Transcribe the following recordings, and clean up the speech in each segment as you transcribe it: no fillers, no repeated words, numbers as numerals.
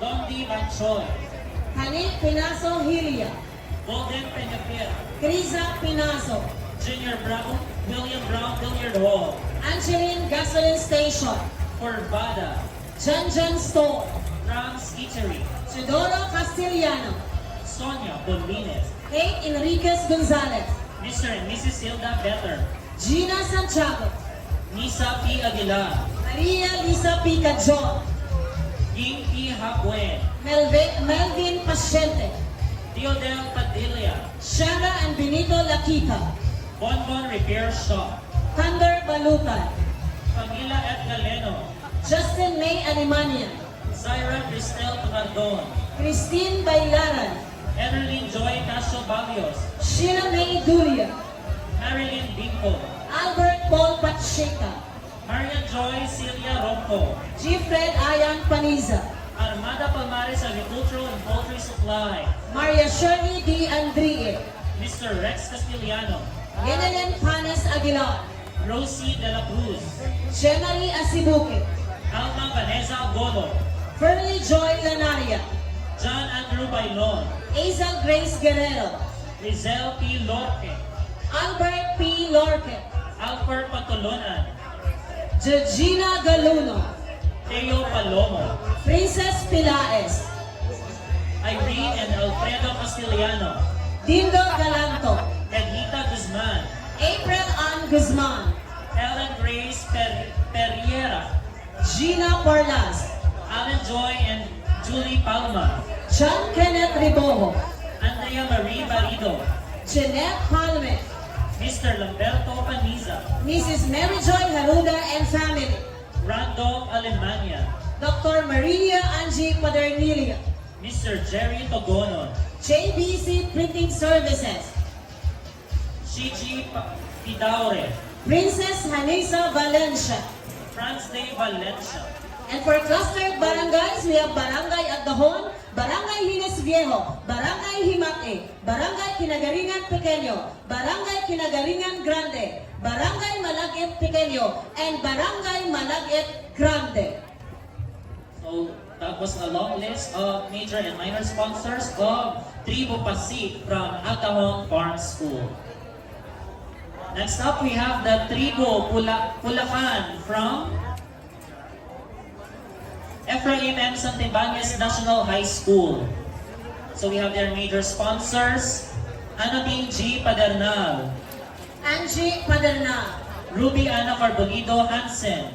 Dondi Banchoy, Hani Pinaso Hilia, Golden Peñafiel, Criza Pinaso, Junior Brown, William Brown Billiard Hall, Angeline Gasoline Station, Corvada, Janjan Store, Rams Eatery, Teodoro Castellano, Sonia Bolines, Kate Enriquez Gonzalez, Mr. and Mrs. Hilda Better, Gina Santiago, Nisa P. Aguilar, Maria Lisa P. Cajon, Ying P. Hapuen, Melvin Pasyente, Theodel Padilla, Shara and Benito Lakita, Bonbon Repair Shop, Thunder Balutan, Camila F. Galeno, Justin May Animania, Zaira Cristel Pagardon, Christine Bailaran, Evelyn Joy Casio Barrios, Sheila May Duria, Marilyn Binko, Albert Paul Pacheca, Maria Joy Celia Ronco, G. Fred Ayan Paniza, Armada Palmares Agricultural and Poultry Supply, Maria Shirley D. Andrie, Mr. Rex Castellano, Yenelen Panes Aguilar, Rosie De La Cruz, Jemary Asibuque, Alma Vanessa Golo, Furley Joy Lanaria, John Andrew Bailon, Hazel Grace Guerrero, Rizel P. Lorque, Albert P. Lorque, Alfred Patolonan, Georgina Galuno, Teo Palomo, Princess Pilaes, Irene and Alfredo Castellano, Dindo Galanto, Edita Guzman, April Ann Guzman, Ellen Grace Perriera, Gina Porlas, Alan Joy and Julie Palma, John Kenneth Ribojo, Andrea Marie Barido, Jeanette Palme, Mr. Lamberto Paniza, Mrs. Mary Joy Haruda and family, Randolph Alemania, Dr. Maria Angie Padernilia, Mr. Jerry Togonon, JBC Printing Services, Shiji Pidaure, Princess Hanisa Valencia. Franz de Valencia, And for clustered barangays, we have Barangay Agdahon, Barangay Hines Viejo, Barangay Himate, Barangay Kinagaringan Pequeño, Barangay Kinagaringan Grande, Barangay Malagit Pequeño, and Barangay Malagit Grande. So that was a long list of major and minor sponsors of Tribu Pasig from Agdahon Farm School. Next up, we have the Tribu Pulacan from Ephraim M. Santibanez National High School. So we have their major sponsors, Anodine G. Padernal, Angie Padernal, Ruby Ana Carbonido Hansen,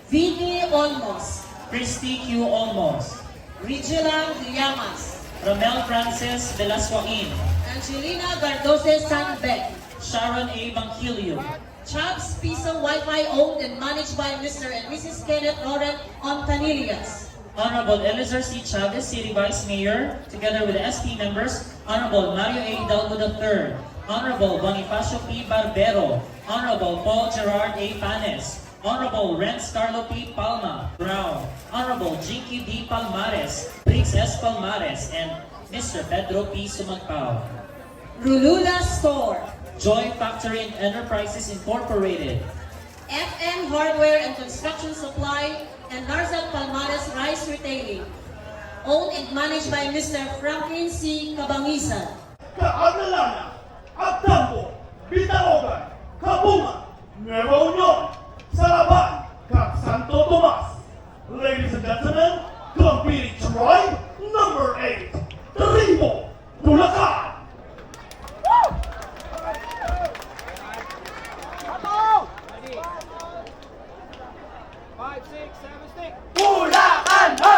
Vicky Olmos, Christy Q. Olmos, Regila Llamas, Romel Francis Velasquain, Angelina Gardose Sanbeck, Sharon A. Bangkilio, Chubbs Piso Wi-Fi owned and managed by Mr. and Mrs. Kenneth Laurent Ontanillas. Honorable Elizur C. Chavez, City Vice Mayor, together with the SP members, Honorable Mario A. Hidalgo III, Honorable Bonifacio P. Barbero, Honorable Paul Gerard A. Panes, Honorable Renz Carlo P. Palma Brown, Honorable Jinky D. Palmares, Briggs S. Palmares, and Mr. Pedro P. Sumagpao. Rulula Store, Joy Factory and Enterprises Incorporated, FM Hardware and Construction Supply, and Narzal Palmares Rice Retailing. Owned and managed by Mr. Franklin C. Cabangisan. Kaagalana, Agtambo, Bitaogan, Kabunga, Nueva Union, Saraban, Cap Santo Tomas. Ladies and gentlemen, competing tribe number 8, Tribu Bulacan. Bulacan!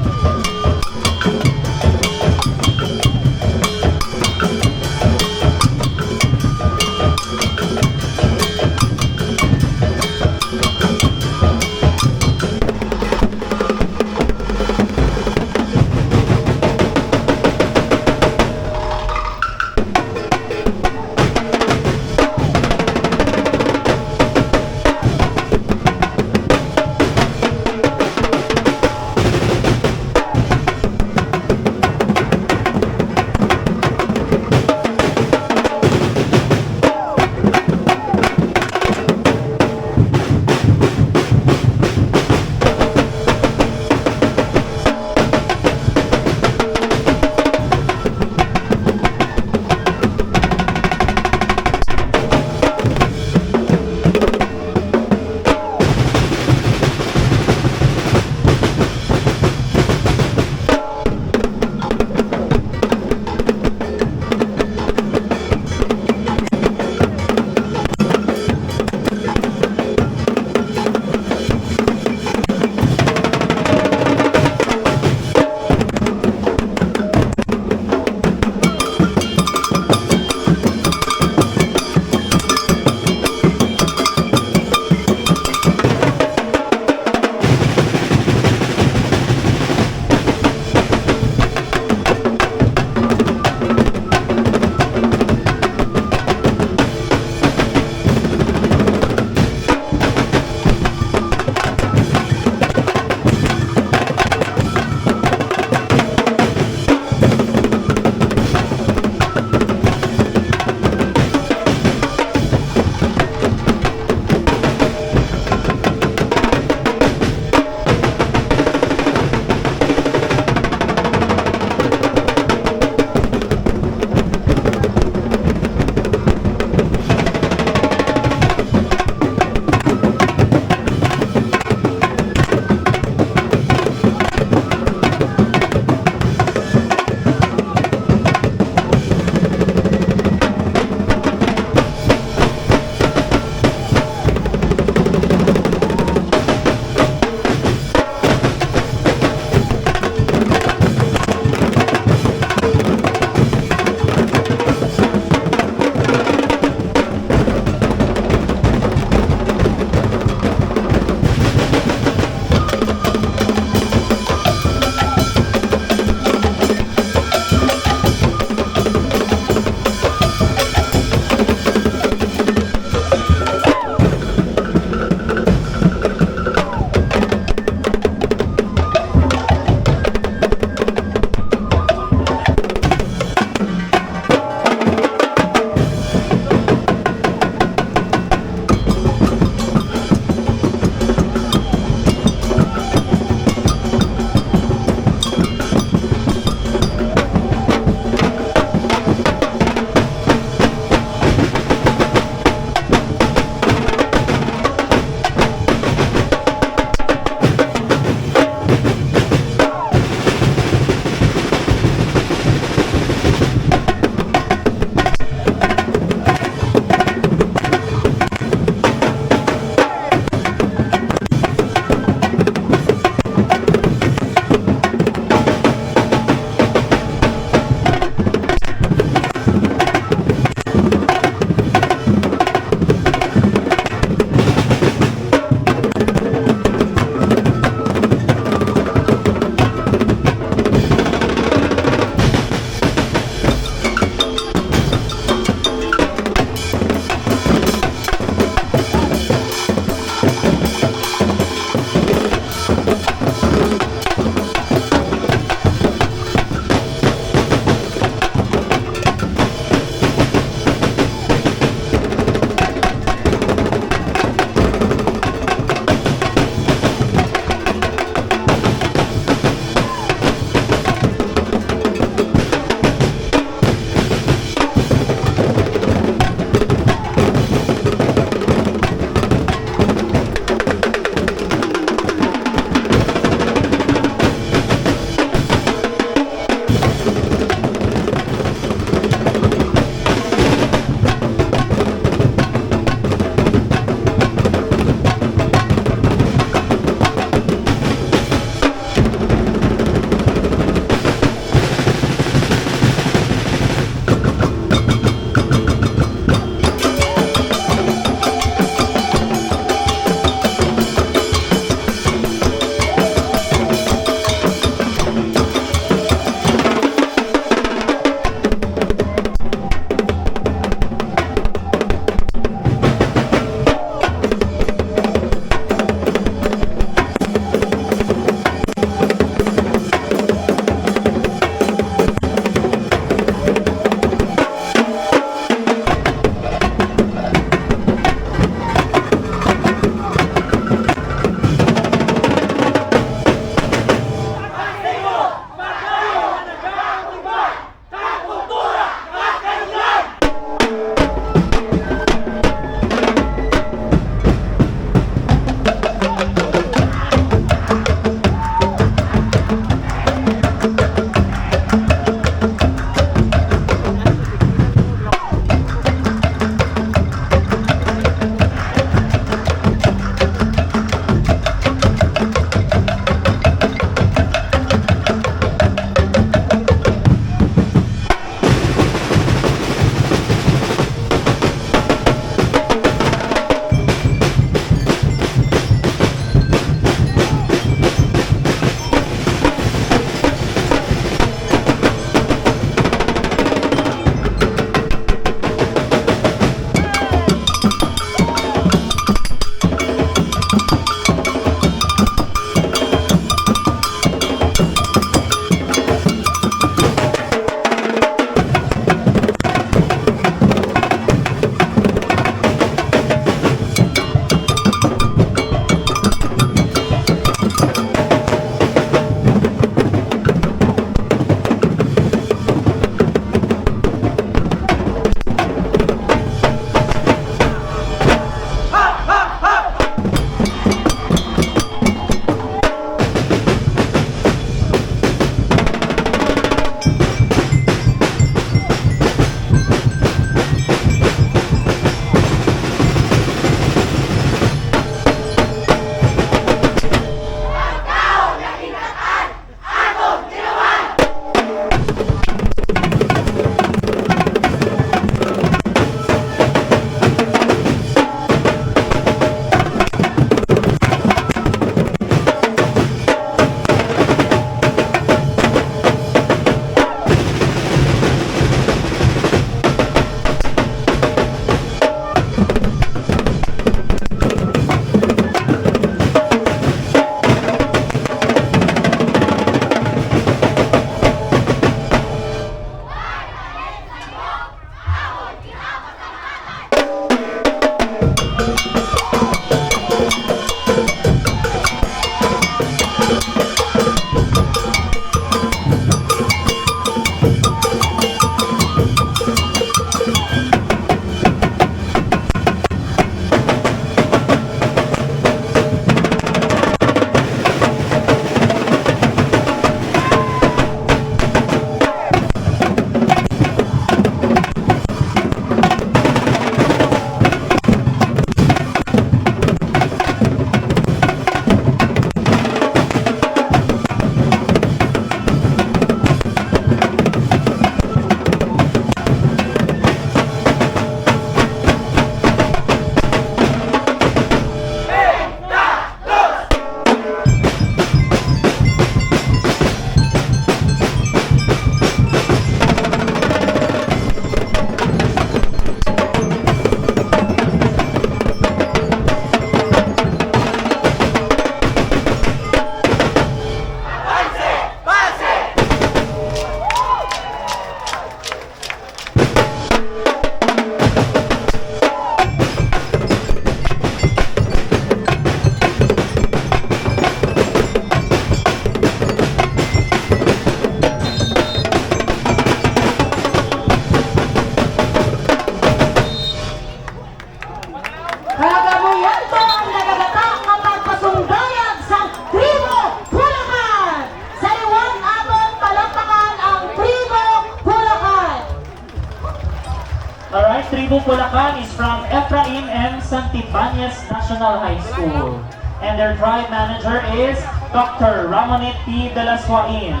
Cebu, Bulacan is from Efraim M. Santibanez National High School. And their tribe manager is Dr. Ramonet P. Velasquain.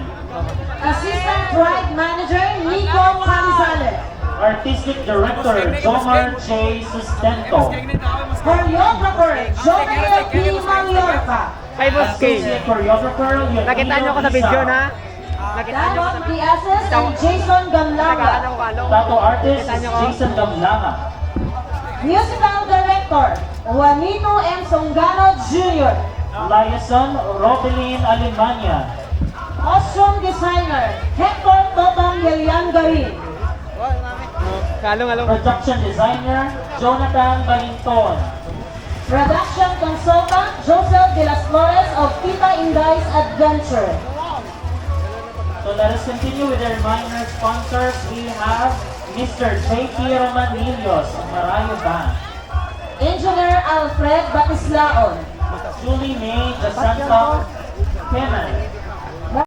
Assistant Tribe Manager Nico Canizales. Artistic Director Jomar J. Sustento. Choreographer Jonathan P. Mallorca. Ay, boss King. Associate Choreographer Yunino Nakita nyo ko sa video na? Nakita nyo ko Dalot sa Diazes and Jason Gamlanga. Tagaan ko kalo. Tattoo artist Nakita nyo ko? Jason Gamlanga. Musical Director Juanito M. Songano Jr. Liaison Robelin Alemania. Costume Designer Hector Totong Yeliangarin. Kalong. Production Designer Jonathan Balinton. Production Consultant Joseph De Las Flores of Tita Inday's Adventure. So let us continue with our minor sponsors. We have Mr. J.P. Romanillos of Marayo Bank. Engineer Alfred Batislaon. Julie May Jacinta Kenan.